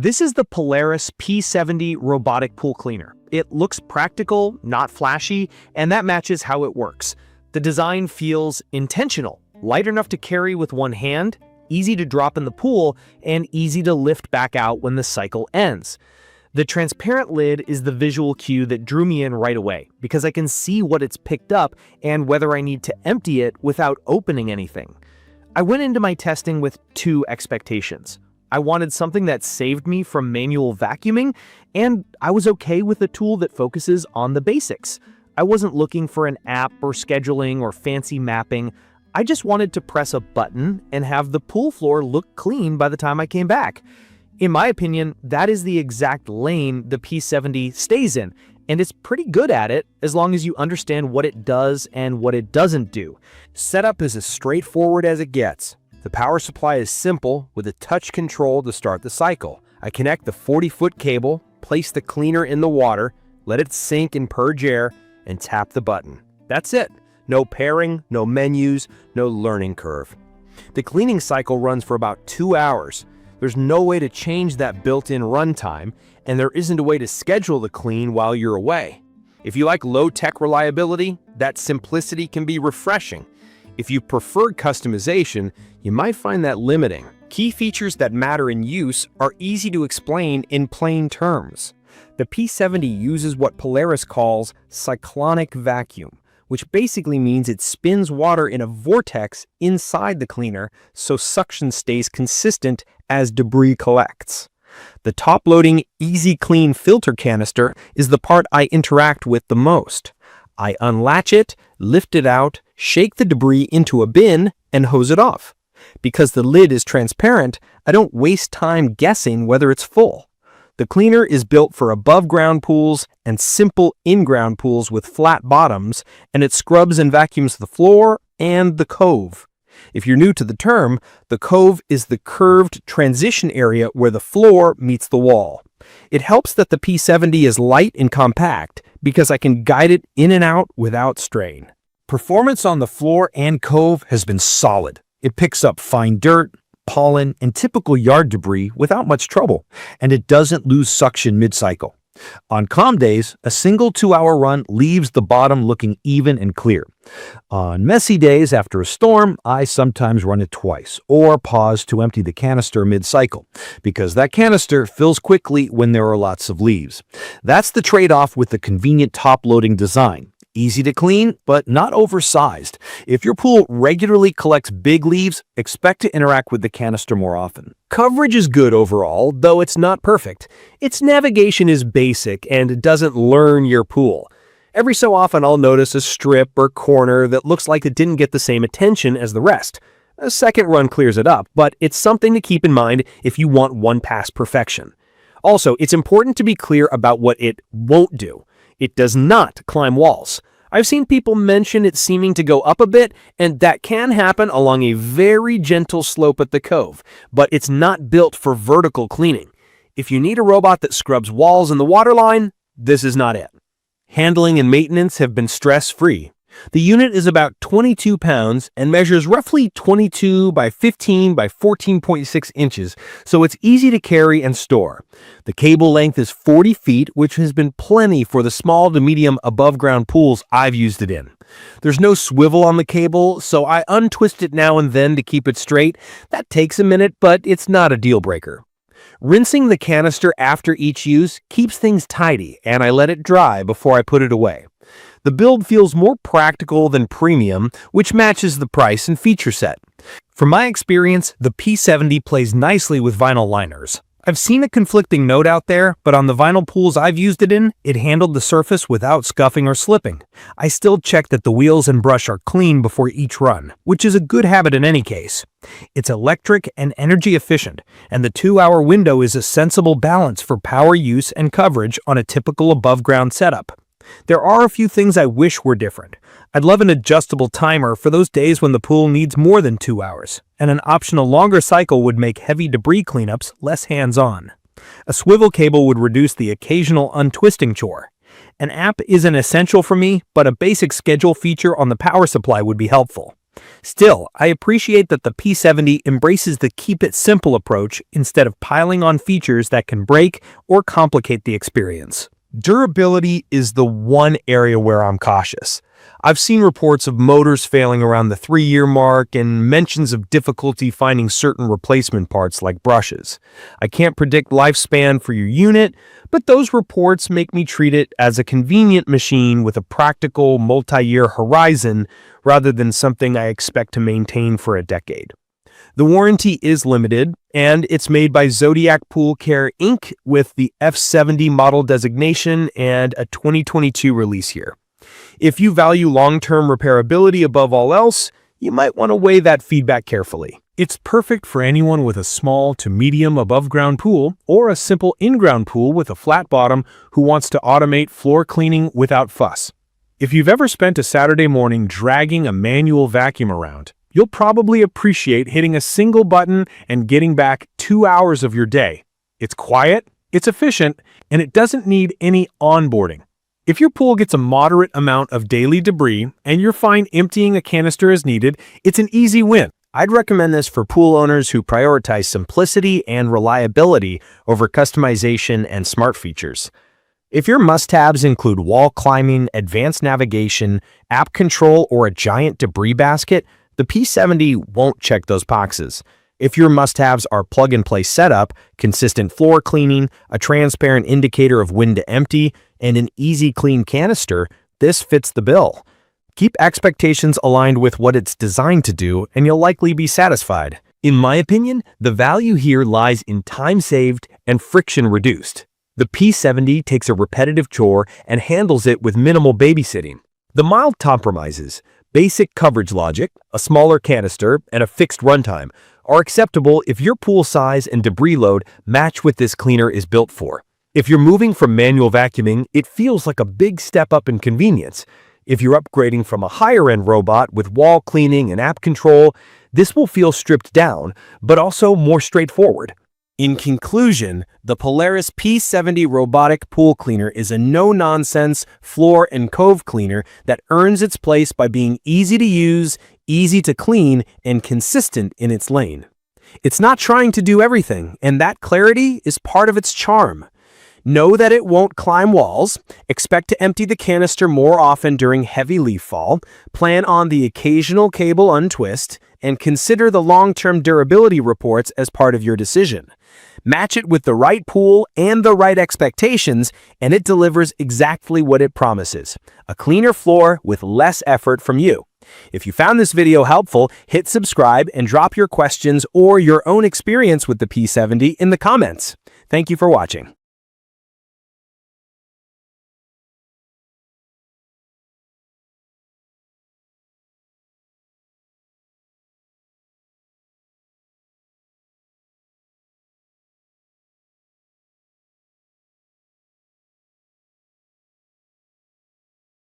This is the Polaris P70 robotic pool cleaner. It looks practical, not flashy, and that matches how it works. The design feels intentional, light enough to carry with one hand, easy to drop in the pool, and easy to lift back out when the cycle ends. The transparent lid is the visual cue that drew me in right away, because I can see what it's picked up and whether I need to empty it without opening anything. I went into my testing with two expectations. I wanted something that saved me from manual vacuuming, and I was okay with a tool that focuses on the basics. I wasn't looking for an app or scheduling or fancy mapping. I just wanted to press a button and have the pool floor look clean by the time I came back. In my opinion, that is the exact lane the P70 stays in, and it's pretty good at it as long as you understand what it does and what it doesn't do. Setup is as straightforward as it gets. The power supply is simple with a touch control to start the cycle. I connect the 40-foot cable, place the cleaner in the water, let it sink and purge air, and tap the button. That's it. No pairing, no menus, no learning curve. The cleaning cycle runs for about 2 hours. There's no way to change that built-in runtime, and there isn't a way to schedule the clean while you're away. If you like low-tech reliability, that simplicity can be refreshing. If you prefer customization, you might find that limiting. Key features that matter in use are easy to explain in plain terms. The P70 uses what Polaris calls Cyclonic Vacuum, which basically means it spins water in a vortex inside the cleaner so suction stays consistent as debris collects. The top-loading Easy Clean filter canister is the part I interact with the most. I unlatch it, lift it out, shake the debris into a bin, and hose it off. Because the lid is transparent, I don't waste time guessing whether it's full. The cleaner is built for above-ground pools and simple in-ground pools with flat bottoms, and it scrubs and vacuums the floor and the cove. If you're new to the term, the cove is the curved transition area where the floor meets the wall. It helps that the P70 is light and compact because I can guide it in and out without strain. Performance on the floor and cove has been solid. It picks up fine dirt, pollen, and typical yard debris without much trouble, and it doesn't lose suction mid-cycle. On calm days, a single 2-hour run leaves the bottom looking even and clear. On messy days after a storm, I sometimes run it twice, or pause to empty the canister mid-cycle, because that canister fills quickly when there are lots of leaves. That's the trade-off with the convenient top-loading design. Easy to clean, but not oversized. If your pool regularly collects big leaves, expect to interact with the canister more often. Coverage is good overall, though it's not perfect. Its navigation is basic and doesn't learn your pool. Every so often I'll notice a strip or corner that looks like it didn't get the same attention as the rest. A second run clears it up, but it's something to keep in mind if you want one-pass perfection. Also, it's important to be clear about what it won't do. It does not climb walls. I've seen people mention it seeming to go up a bit, and that can happen along a very gentle slope at the cove, but it's not built for vertical cleaning. If you need a robot that scrubs walls in the waterline, this is not it. Handling and maintenance have been stress-free. The unit is about 22 pounds and measures roughly 22 by 15 by 14.6 inches, so it's easy to carry and store. The cable length is 40 feet, which has been plenty for the small to medium above-ground pools I've used it in. There's no swivel on the cable, so I untwist it now and then to keep it straight. That takes a minute, but it's not a deal breaker. Rinsing the canister after each use keeps things tidy, and I let it dry before I put it away. The build feels more practical than premium, which matches the price and feature set. From my experience, the P70 plays nicely with vinyl liners. I've seen a conflicting note out there, but on the vinyl pools I've used it in, it handled the surface without scuffing or slipping. I still check that the wheels and brush are clean before each run, which is a good habit in any case. It's electric and energy efficient, and the 2-hour window is a sensible balance for power use and coverage on a typical above-ground setup. There are a few things I wish were different. I'd love an adjustable timer for those days when the pool needs more than 2 hours, and an optional longer cycle would make heavy debris cleanups less hands-on. A swivel cable would reduce the occasional untwisting chore. An app isn't essential for me, but a basic schedule feature on the power supply would be helpful. Still, I appreciate that the P70 embraces the keep it simple approach instead of piling on features that can break or complicate the experience. Durability is the one area where I'm cautious. I've seen reports of motors failing around the 3-year mark and mentions of difficulty finding certain replacement parts like brushes. I can't predict lifespan for your unit, but those reports make me treat it as a convenient machine with a practical multi-year horizon rather than something I expect to maintain for a decade. The warranty is limited, and it's made by Zodiac Pool Care Inc. with the F70 model designation and a 2022 release year. If you value long-term repairability above all else, you might want to weigh that feedback carefully. It's perfect for anyone with a small to medium above-ground pool or a simple in-ground pool with a flat bottom who wants to automate floor cleaning without fuss. If you've ever spent a Saturday morning dragging a manual vacuum around, you'll probably appreciate hitting a single button and getting back 2 hours of your day. It's quiet, it's efficient, and it doesn't need any onboarding. If your pool gets a moderate amount of daily debris and you're fine emptying a canister as needed, it's an easy win. I'd recommend this for pool owners who prioritize simplicity and reliability over customization and smart features. If your must-haves include wall climbing, advanced navigation, app control, or a giant debris basket, the P70 won't check those boxes. If your must-haves are plug-and-play setup, consistent floor cleaning, a transparent indicator of when to empty, and an easy clean canister, this fits the bill. Keep expectations aligned with what it's designed to do, and you'll likely be satisfied. In my opinion, the value here lies in time saved and friction reduced. The P70 takes a repetitive chore and handles it with minimal babysitting. The mild compromises, basic coverage logic, a smaller canister, and a fixed runtime, are acceptable if your pool size and debris load match what this cleaner is built for. If you're moving from manual vacuuming, it feels like a big step up in convenience. If you're upgrading from a higher-end robot with wall cleaning and app control, this will feel stripped down, but also more straightforward. In conclusion, the Polaris P70 robotic pool cleaner is a no-nonsense floor and cove cleaner that earns its place by being easy to use, easy to clean, and consistent in its lane. It's not trying to do everything, and that clarity is part of its charm. Know that it won't climb walls, expect to empty the canister more often during heavy leaf fall, plan on the occasional cable untwist, and consider the long-term durability reports as part of your decision. Match it with the right pool and the right expectations, and it delivers exactly what it promises: a cleaner floor with less effort from you. If you found this video helpful, hit subscribe and drop your questions or your own experience with the P70 in the comments. Thank you for watching.